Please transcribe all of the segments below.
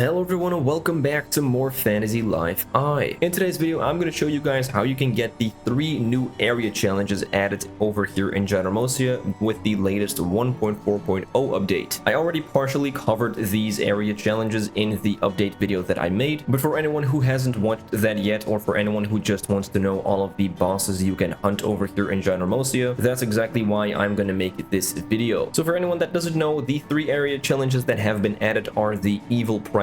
Hello everyone and welcome back to more Fantasy Life I. In today's video, I'm going to show you guys how you can get the 3 new area challenges added over here in Ginormosia with the latest 1.4.0 update. I already partially covered these area challenges in the update video that I made, but for anyone who hasn't watched that yet, or for anyone who just wants to know all of the bosses you can hunt over here in Ginormosia, that's exactly why I'm going to make this video. So for anyone that doesn't know, the 3 area challenges that have been added are the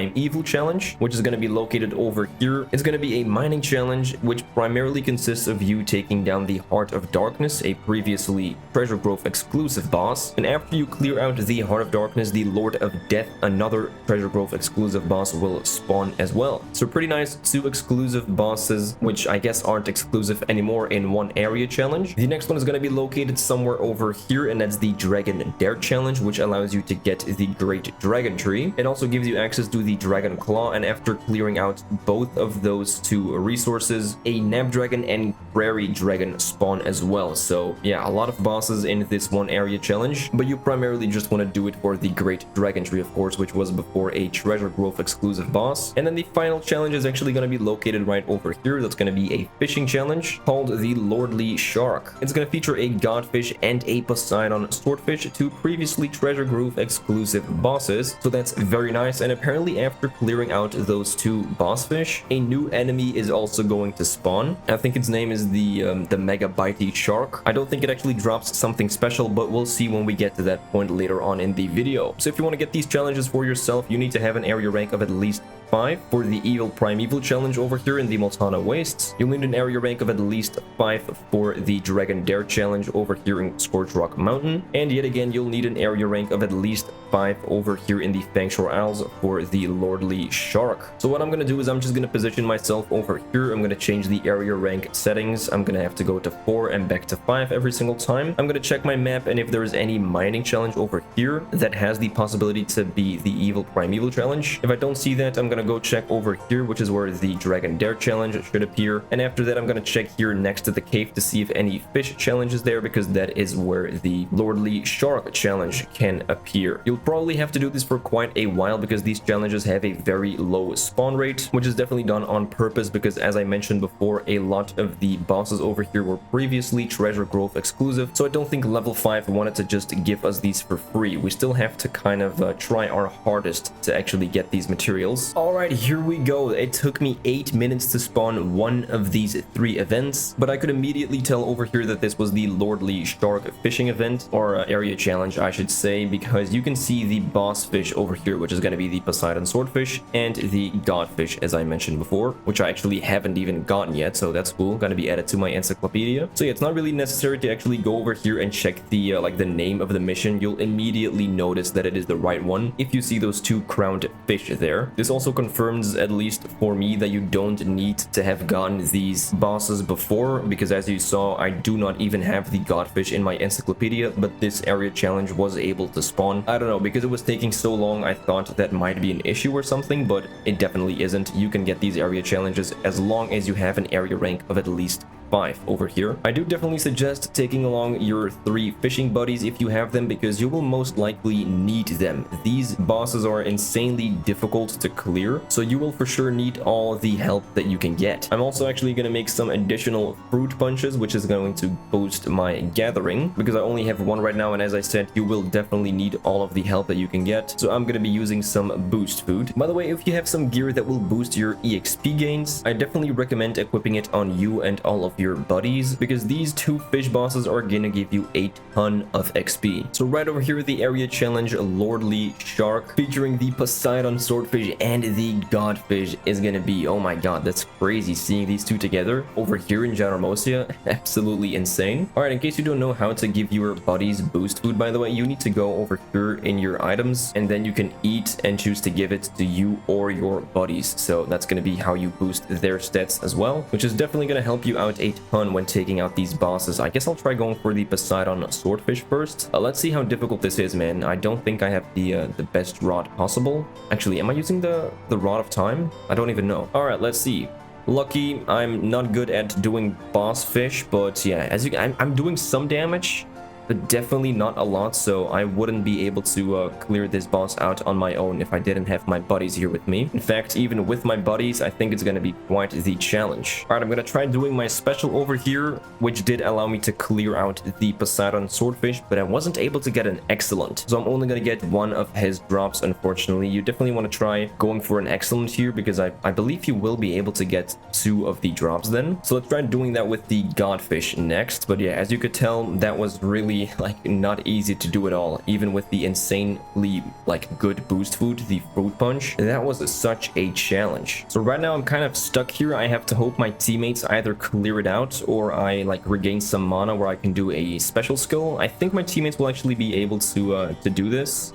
Primeval challenge, which is going to be located over here. It's going to be a mining challenge, which primarily consists of you taking down the Heart of Darkness, a previously Treasure Grove exclusive boss. And after you clear out the Heart of Darkness, the Lord of Death, another Treasure Grove exclusive boss, will spawn as well. So pretty nice 2 exclusive bosses, which I guess aren't exclusive anymore, in one area challenge. The next one is going to be located somewhere over here, and that's the Dragon Dare challenge, which allows you to get the Great Dragon Tree. It also gives you access to the Dragon Claw, and after clearing out both of those 2 resources, a Nab Dragon and Prairie Dragon spawn as well. So yeah, a lot of bosses in this one area challenge, but you primarily just want to do it for the Great Dragon Tree, of course, which was before a Treasure Grove exclusive boss. And then the final challenge is actually going to be located right over here. That's going to be a fishing challenge called the Lordly Shark. It's going to feature a Godfish and a Poseidon Swordfish, 2 previously Treasure Grove exclusive bosses. So that's very nice. And apparently after clearing out those 2 boss fish, a new enemy is also going to spawn. I think its name is the Mega Bitey Shark. I don't think it actually drops something special, but we'll see when we get to that point later on in the video. So if you want to get these challenges for yourself, you need to have an area rank of at least 5 for the Primeval challenge over here in the Multana Wastes. You'll need an area rank of at least 5 for the Dragon Dare challenge over here in Scorch Rock Mountain. And yet again, you'll need an area rank of at least 5 over here in the Fangshore Isles for the Lordly Shark. So what I'm going to do is I'm just going to position myself over here. I'm going to change the area rank settings. I'm going to have to go to 4 and back to 5 every single time. I'm going to check my map, and if there is any mining challenge over here that has the possibility to be the Primeval challenge, if I don't see that, I'm going to go check over here, which is where the Dragon Dare challenge should appear. And after that, I'm going to check here next to the cave to see if any fish challenge is there, because that is where the Lordly Shark challenge can appear. You'll probably have to do this for quite a while because these challenges have a very low spawn rate, which is definitely done on purpose because, as I mentioned before, a lot of the bosses over here were previously Treasure Grove exclusive. So I don't think level 5 wanted to just give us these for free. We still have to kind of try our hardest to actually get these materials. Alright, here we go. It took me 8 minutes to spawn one of these 3 events, but I could immediately tell over here that this was the Lordly Shark fishing event, or area challenge I should say, because you can see the boss fish over here, which is going to be the Poseidon Swordfish and the Godfish, as I mentioned before, which I actually haven't even gotten yet, so that's cool. Going to be added to my encyclopedia. So yeah, it's not really necessary to actually go over here and check the like the name of the mission. You'll immediately notice that it is the right one if you see those 2 crowned fish there. This also confirms, at least for me, that you don't need to have gotten these bosses before, because as you saw, I do not even have the Godfish in my encyclopedia, but this area challenge was able to spawn. I don't know, because it was taking so long, I thought that might be an issue or something, but it definitely isn't. You can get these area challenges as long as you have an area rank of at least 5 over here. I do definitely suggest taking along your 3 fishing buddies if you have them, because you will most likely need them. These bosses are insanely difficult to clear, so you will for sure need all the help that you can get. I'm also actually going to make some additional fruit punches, which is going to boost my gathering, because I only have 1 right now, and as I said, you will definitely need all of the help that you can get. So I'm going to be using some boost food. By the way, if you have some gear that will boost your EXP gains, I definitely recommend equipping it on you and all of your buddies, because these 2 fish bosses are gonna give you a ton of XP. So right over here, the area challenge Lordly Shark, featuring the Poseidon Swordfish and the Godfish, is gonna be, oh my god, that's crazy seeing these 2 together over here in Ginormosia. Absolutely insane. Alright, in case you don't know how to give your buddies boost food, by the way, you need to go over here in your items, and then you can eat and choose to give it to you or your buddies. So that's gonna be how you boost their stats as well, which is definitely gonna help you out a ton when taking out these bosses. I guess I'll try going for the Poseidon Swordfish first. Let's see how difficult this is, man. I don't think I have the best rod possible. Actually, am I using the Rod of Time? I don't even know. All right, let's see. Lucky, I'm not good at doing boss fish, but yeah, as you, I'm doing some damage. but definitely not a lot, so I wouldn't be able to clear this boss out on my own if I didn't have my buddies here with me. In fact, even with my buddies, I think it's gonna be quite the challenge. All right, I'm gonna try doing my special over here, which did allow me to clear out the Poseidon swordfish, but I wasn't able to get an excellent, so I'm only gonna get one of his drops, unfortunately. You definitely want to try going for an excellent here, because I believe you will be able to get 2 of the drops then. So let's try doing that with the godfish next. But yeah, as you could tell, that was really like not easy to do at all, even with the insanely like good boost food, the fruit punch. That was such a challenge. So right now I'm kind of stuck here. I have to hope my teammates either clear it out or I like regain some mana where I can do a special skill. I think my teammates will actually be able to do this,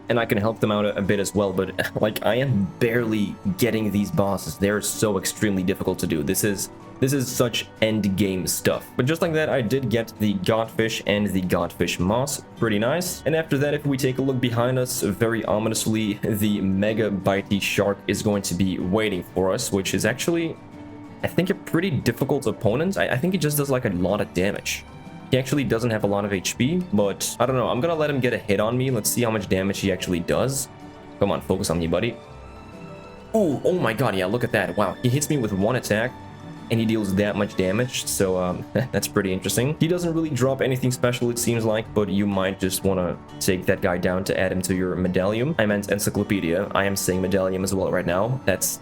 and I can help them out a bit as well, but like I am barely getting these bosses. They're so extremely difficult to do. This is such end game stuff. But just like that, I did get the godfish and the godfish moss. Pretty nice. And after that, if we take a look behind us, very ominously, the mega bitey shark is going to be waiting for us, which is actually, I think, a pretty difficult opponent. I think he just does like a lot of damage. He actually doesn't have a lot of HP, but I don't know. I'm gonna let him get a hit on me. Let's see how much damage he actually does. Come on, focus on me, buddy. Ooh, oh my god, yeah, look at that. Wow, he hits me with 1 attack, and he deals that much damage, so that's pretty interesting. He doesn't really drop anything special, it seems like, but you might just want to take that guy down to add him to your medallion. I meant encyclopedia. I am saying medallion as well right now. That's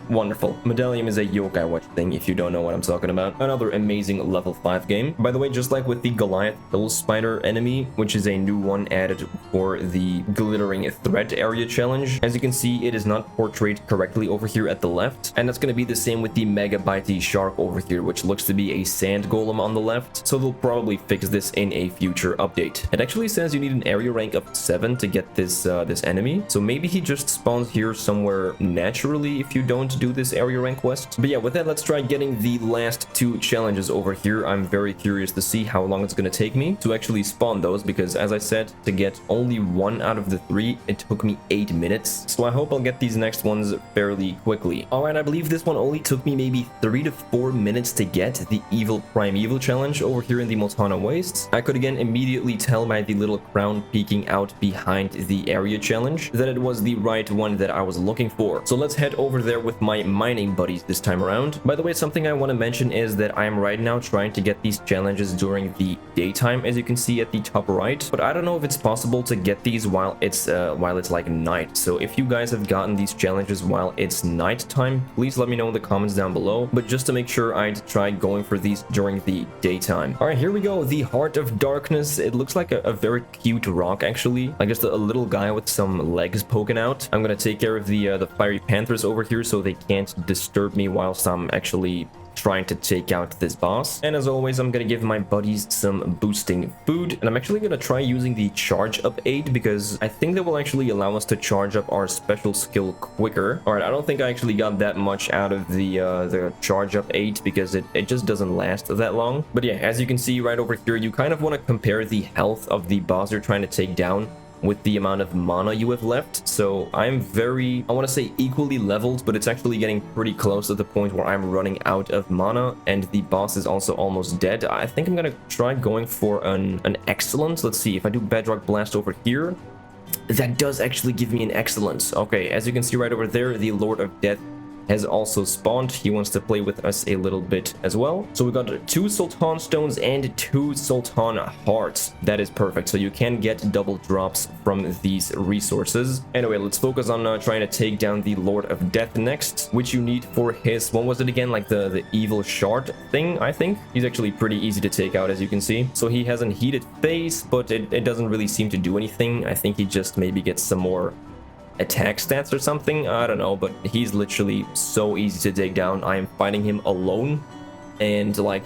wonderful. Medallion is a yokai watch thing, if you don't know what I'm talking about. Another amazing level 5 game. By the way, just like with the Goliath Hill Spider enemy, which is a new one added for the glittering thread area challenge, as you can see, it is not portrayed correctly over here at the left, and that's going to be the same with the mega bitey shark over here, which looks to be a sand golem on the left, so they'll probably fix this in a future update. It actually says you need an area rank of 7 to get this this enemy, so maybe he just spawns here somewhere naturally if you don't do this area rank quest. But yeah, with that, let's try getting the last 2 challenges over here. I'm very curious to see how long it's going to take me to actually spawn those, because as I said, to get only 1 out of the 3, it took me 8 minutes, so I hope I'll get these next ones fairly quickly. Alright, I believe this one only took me maybe 3 to 4 minutes to get the evil Primeval challenge over here in the Multana Wastes. I could again immediately tell by the little crown peeking out behind the area challenge that it was the right one that I was looking for. So let's head over there with my mining buddies this time around. By the way, something I want to mention is that I am right now trying to get these challenges during the daytime, as you can see at the top right, but I don't know if it's possible to get these while it's like night. So if you guys have gotten these challenges while it's nighttime, please let me know in the comments down below. But just to make sure, I'd try going for these during the daytime. All right, here we go. The Heart of Darkness. It looks like a very cute rock, actually. Like just a little guy with some legs poking out. I'm gonna take care of the fiery panthers over here so they can't disturb me whilst I'm actually trying to take out this boss. And as always, I'm gonna give my buddies some boosting food, and I'm actually gonna try using the charge up aid, because I think that will actually allow us to charge up our special skill quicker. All right, I don't think I actually got that much out of the charge up aid, because it just doesn't last that long. But yeah, as you can see right over here, you kind of want to compare the health of the boss you're trying to take down with the amount of mana you have left. So I'm very, I want to say equally leveled, but it's actually getting pretty close to the point where I'm running out of mana, and the boss is also almost dead. I think I'm gonna try going for an excellence. Let's see if I do Bedrock Blast over here. That does actually give me an excellence. Okay, as you can see right over there, the Lord of Death has also spawned. He wants to play with us a little bit as well. So we got 2 Sultan Stones and 2 Sultan Hearts. That is perfect. So you can get double drops from these resources. Anyway, let's focus on trying to take down the Lord of Death next, which you need for his, what was it again? Like the evil shard thing, I think. He's actually pretty easy to take out, as you can see. So he has an heated face, but it doesn't really seem to do anything. I think he just maybe gets some more attack stats or something. I don't know, but he's literally so easy to take down. I am fighting him alone, and like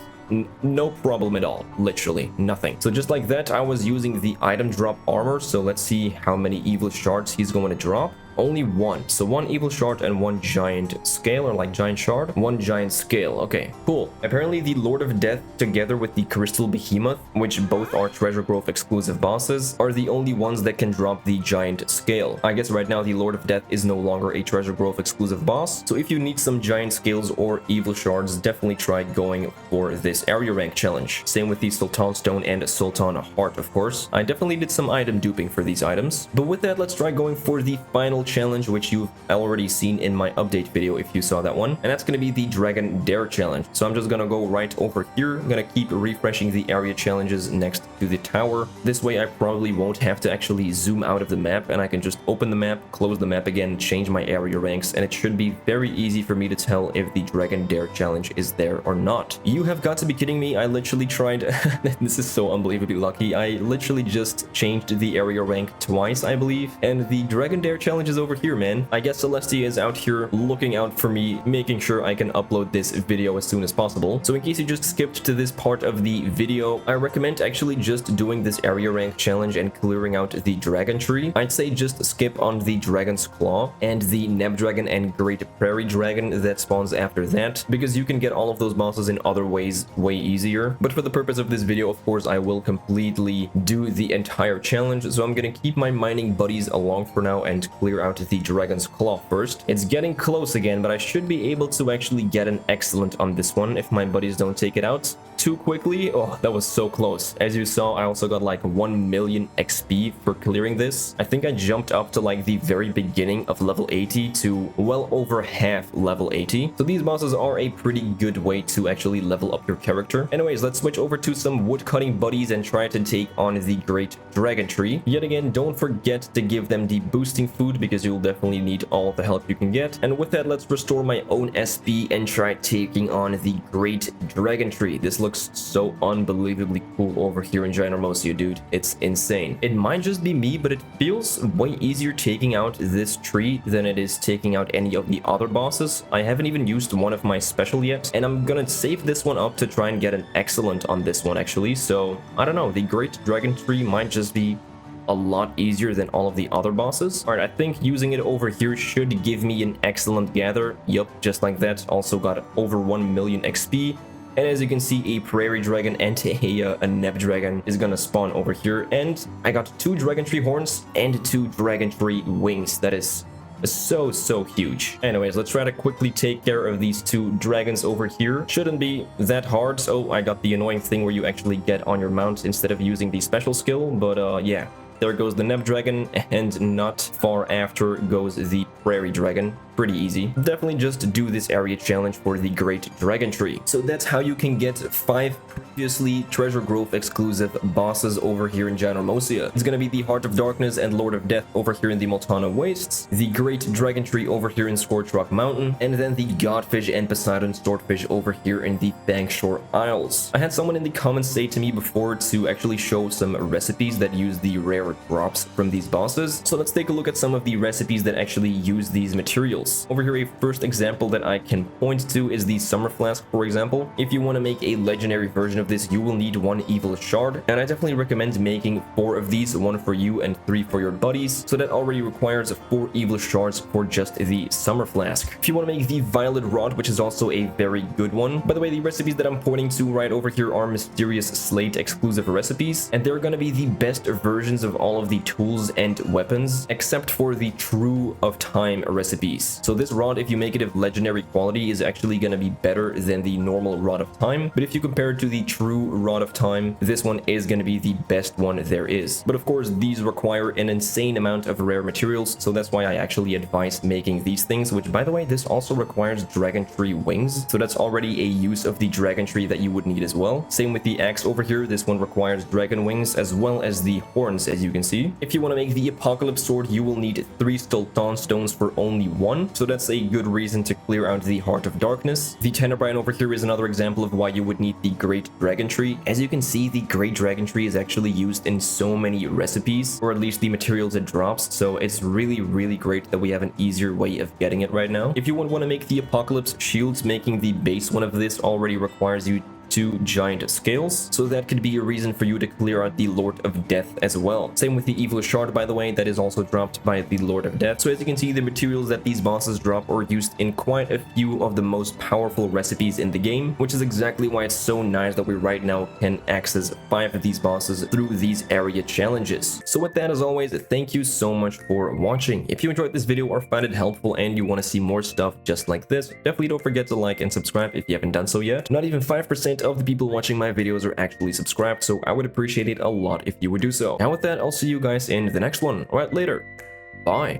no problem at all, literally nothing. So just like that, I was using the item drop armor. So let's see how many evil shards he's going to drop. Only one. So one evil shard and one giant scale, or like giant shard. One giant scale. Okay, cool. Apparently the Lord of Death together with the Crystal Behemoth, which both are Treasure Grove exclusive bosses, are the only ones that can drop the giant scale. I guess right now the Lord of Death is no longer a Treasure Grove exclusive boss. So if you need some giant scales or evil shards, definitely try going for this area rank challenge. Same with the Sultan Stone and Sultan Heart, of course. I definitely did some item duping for these items. But with that, let's try going for the final challenge, which you've already seen in my update video if you saw that one. And that's going to be the Dragon Dare challenge. So I'm just going to go right over here. I'm going to keep refreshing the area challenges next to the tower. This way I probably won't have to actually zoom out of the map, and I can just open the map, close the map again, change my area ranks, and it should be very easy for me to tell if the Dragon Dare challenge is there or not. You have got to be kidding me. I literally tried this is so unbelievably lucky. I literally just changed the area rank twice, I believe, and the Dragon Dare challenge is over here, man. I guess Celestia is out here looking out for me, making sure I can upload this video as soon as possible. So in case you just skipped to this part of the video, I recommend actually just doing this area rank challenge and clearing out the dragon tree. I'd say just skip on the Dragon's Claw and the Neb Dragon and Great Prairie Dragon that spawns after that, because you can get all of those bosses in other ways way easier. But for the purpose of this video, of course, I will completely do the entire challenge, so I'm gonna keep my mining buddies along for now and clear out the Dragon's Claw first. It's getting close again, but I should be able to actually get an excellent on this one if my buddies don't take it out too quickly. Oh, that was so close. As you saw, I also got like 1 million XP for clearing this. I think I jumped up to like the very beginning of level 80 to well over half level 80. So these bosses are a pretty good way to actually level up your character. Anyways, let's switch over to some woodcutting buddies and try to take on the Great Dragon Tree. Yet again, don't forget to give them the boosting food because you'll definitely need all the help you can get. And with that, let's restore my own SP and try taking on the Great Dragon Tree. This looks so unbelievably cool over here in Ginormosia, dude. It's insane. It might just be me, but it feels way easier taking out this tree than it is taking out any of the other bosses. I haven't even used one of my special yet, and I'm gonna save this one up to try and get an excellent on this one actually. So I don't know, the Great Dragon Tree might just be a lot easier than all of the other bosses. All right, I think using it over here should give me an excellent gather. Yup, just like that. Also got over 1 million XP. And as you can see, a Prairie Dragon and a Neb Dragon is gonna spawn over here. And I got 2 Dragon Tree Horns and 2 Dragon Tree Wings. That is so huge. Anyways, let's try to quickly take care of these 2 dragons over here. Shouldn't be that hard. So I got the annoying thing where you actually get on your mount instead of using the special skill. But yeah, there goes the Neb Dragon, and not far after goes the Prairie Dragon. Pretty easy. Definitely just do this area challenge for the Great Dragon Tree. So that's how you can get 5 previously Treasure Grove exclusive bosses over here in Ginormosia. It's gonna be the Heart of Darkness and Lord of Death over here in the Moltana Wastes, the Great Dragon Tree over here in Scorch Rock Mountain, and then the Godfish and Poseidon Swordfish over here in the Bankshore Isles. I had someone in the comments say to me before to actually show some recipes that use the rare drops from these bosses. So let's take a look at some of the recipes that actually use these materials. Over here, a first example that I can point to is the Summer Flask, for example. If you want to make a legendary version of this, you will need 1 evil shard, and I definitely recommend making 4 of these, 1 for you and 3 for your buddies. So that already requires 4 evil shards for just the Summer Flask. If you want to make the Violet Rod, which is also a very good one. By the way, the recipes that I'm pointing to right over here are Mysterious Slate exclusive recipes, and they're going to be the best versions of all of the tools and weapons, except for the True of Time recipes. So this rod, if you make it of legendary quality, is actually going to be better than the normal Rod of Time. But if you compare it to the true Rod of Time, this one is going to be the best one there is. But of course, these require an insane amount of rare materials, so that's why I actually advise making these things, which, by the way, this also requires Dragon Tree Wings. So that's already a use of the Dragon Tree that you would need as well. Same with the axe over here. This one requires Dragon Wings as well as the horns, as you can see. If you want to make the Apocalypse Sword, you will need 3 Sultan Stones for only 1. So that's a good reason to clear out the Heart of Darkness. The Tenebrine over here is another example of why you would need the Great Dragon Tree. As you can see, the Great Dragon Tree is actually used in so many recipes, or at least the materials it drops, so it's really great that we have an easier way of getting it right now. If you want to make the Apocalypse Shields, making the base one of this already requires you 2 giant scales, so that could be a reason for you to clear out the Lord of Death as well. Same with the Evil Shard, by the way, that is also dropped by the Lord of Death. So as you can see, the materials that these bosses drop are used in quite a few of the most powerful recipes in the game, which is exactly why it's so nice that we right now can access 5 of these bosses through these area challenges. So with that, as always, thank you so much for watching. If you enjoyed this video or found it helpful and you want to see more stuff just like this, definitely don't forget to like and subscribe if you haven't done so yet. Not even 5% of the people watching my videos are actually subscribed, so I would appreciate it a lot if you would do so. Now with that, I'll see you guys in the next one. Alright, later. Bye.